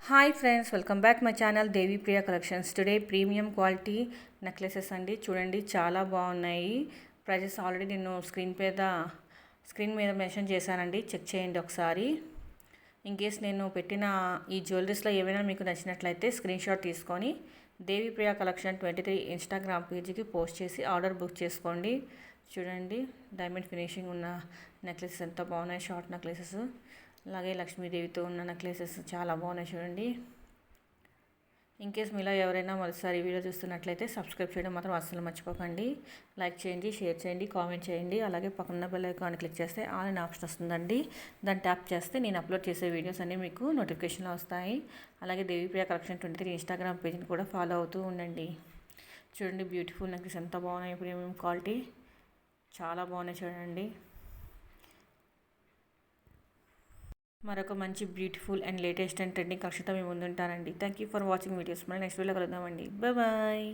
Hi friends, welcome back my channel Devi Priya collections. Today premium quality necklaces అండి. చూడండి, చాలా బాగున్నాయి. Prices already నేను స్క్రీన్ మీద మెన్షన్ చేశానండి. చెక్ చేయండి ఒకసారి. ఇన్ కేస్ నేను పెట్టిన ఈ జ్యువెలరీస్లో ఏవైనా మీకు నచ్చినట్లయితే స్క్రీన్ షాట్ తీసుకొని దేవి ప్రియ కలెక్షన్ 23 ఇన్స్టాగ్రామ్ పేజీకి పోస్ట్ చేసి ఆర్డర్ బుక్ చేసుకోండి. చూడండి, డైమండ్ ఫినిషింగ్ ఉన్న నెక్లెసెస్ ఎంత బాగున్నాయి. షార్ట్ నెక్లెసెస్, అలాగే లక్ష్మీదేవితో ఉన్న నెక్లెసెస్ చాలా బాగున్నాయి. చూడండి, ఇన్కేస్ మీలో ఎవరైనా మొదటిసారి వీడియో చూస్తున్నట్లయితే సబ్స్క్రైబ్ చేయడం మాత్రం అస్సలు మర్చిపోకండి. లైక్ చేయండి, షేర్ చేయండి, కామెంట్ చేయండి. అలాగే పక్కన బెల్ ఐకాన్ క్లిక్ చేస్తే ఆల్ అనే ఆప్షన్ వస్తుందండి. దాన్ని ట్యాప్ చేస్తే నేను అప్లోడ్ చేసే వీడియోస్ అన్నీ మీకు నోటిఫికేషన్లో వస్తాయి. అలాగే దేవిప్రియ కలెక్షన్ 23 ఇన్స్టాగ్రామ్ పేజ్ని కూడా ఫాలో అవుతూ ఉండండి. చూడండి, బ్యూటిఫుల్ నెక్లెస్ ఎంత బాగున్నాయి. ప్రీమియం క్వాలిటీ చాలా బాగున్నాయి. చూడండి, మరొక మంచి beautiful and latest and trending కలెక్షన్తో మేము ముందుంటానండి. Thank you for watching videos. మళ్ళీ నెక్స్ట్ వీడియోలో కలుద్దామండి. బాయ్.